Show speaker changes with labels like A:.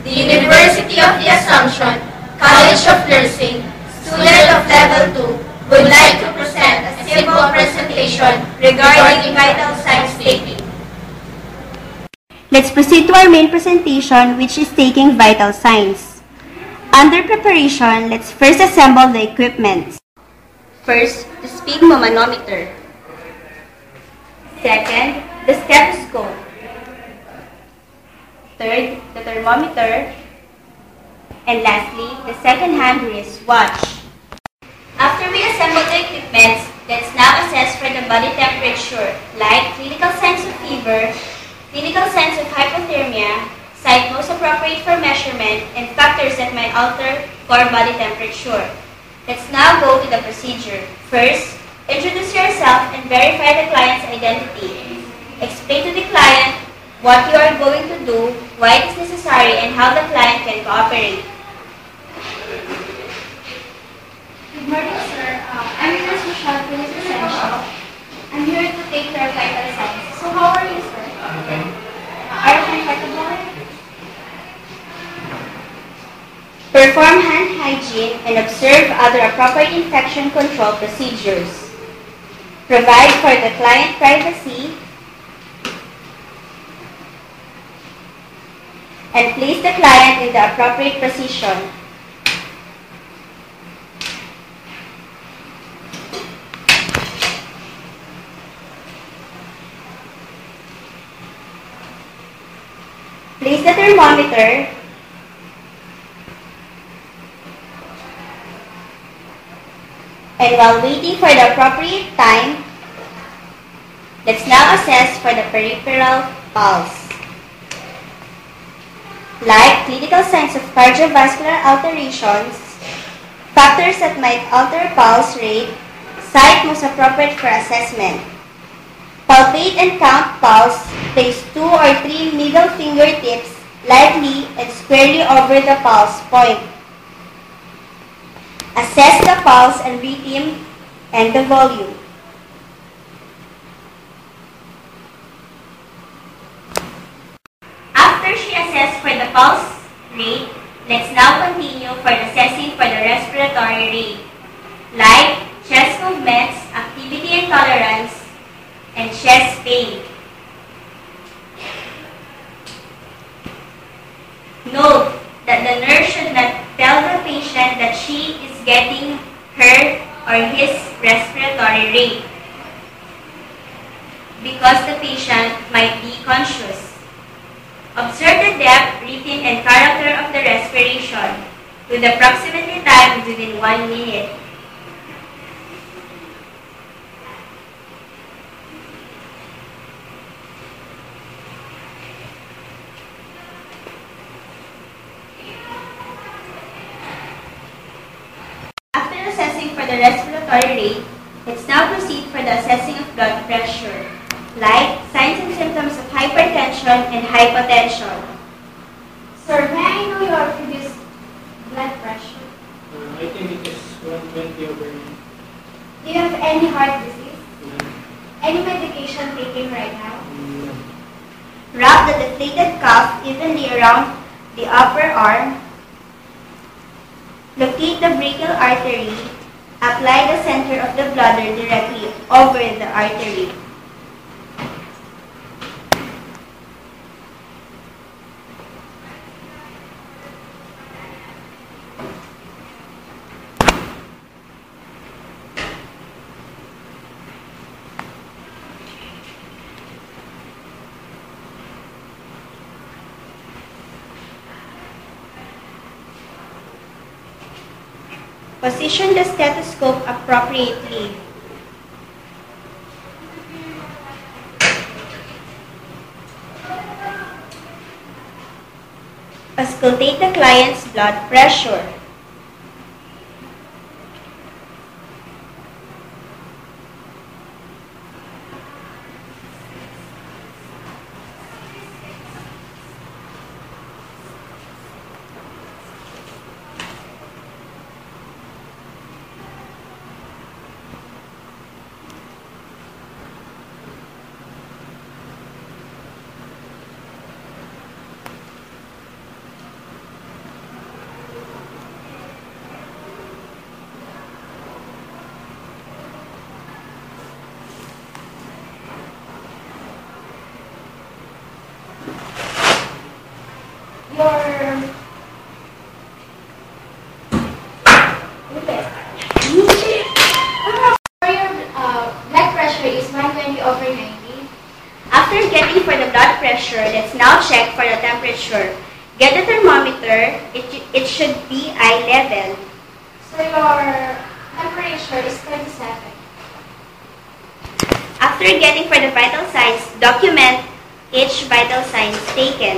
A: the University of the Assumption, College of Nursing, student of Level 2, would like to present a simple presentation regarding vital signs taking.
B: Let's proceed to our main presentation, which is taking vital signs. Under preparation, let's first assemble the equipment. First, the sphygmomanometer. Second, the stethoscope. Third, the thermometer. And lastly, the second-hand wristwatch. After we assemble the equipment, let's now assess for the body temperature, like clinical signs of fever, clinical signs of hypothermia, site most appropriate for measurement, and factors that might alter core body temperature. Let's now go to the procedure. First, introduce yourself and verify the client's identity. Explain to the client what you are going to do, why it is necessary, and how the client can cooperate.
C: Good morning, sir. I'm Nurse Michelle, Police Essential. I'm here to take your vital signs. So how are you, sir?
D: Okay.
C: Are you comfortable?
B: Perform hand hygiene and observe other appropriate infection control procedures. Provide for the client privacy and place the client in the appropriate position. Place the thermometer and while waiting for the appropriate time, let's now assess for the peripheral pulse. Like clinical signs of cardiovascular alterations, factors that might alter pulse rate, site most appropriate for assessment. Palpate and count pulse, place 2 or 3 middle fingertips lightly and squarely over the pulse point. Assess the pulse and rhythm and the volume. After she assessed for the pulse rate, let's now continue for assessing for the respiratory rate, like chest movements, activity and tolerance, and chest pain. Note that the nurse should not tell the patient that she is getting her or his respiratory rate because the patient might be conscious. Observe the depth, rhythm, and character of the respiration with approximately time within 1 minute. For the respiratory rate, let's now proceed for the assessing of blood pressure, like signs and symptoms of hypertension and hypotension.
C: Sir, may I know your previous blood pressure?
D: I think it is 120/90.
C: Do you have any heart disease? Any medication taken right now?
D: No.
B: Wrap the deflated cuff evenly around the upper arm. Locate the brachial artery. Apply the center of the bladder directly over the artery. Position the stethoscope appropriately. Auscultate the client's blood pressure. recording for the blood pressure. Let's now check for the temperature. Get the thermometer. It should be eye level.
C: So your temperature is 37.
B: After getting for the vital signs, document each vital signs taken.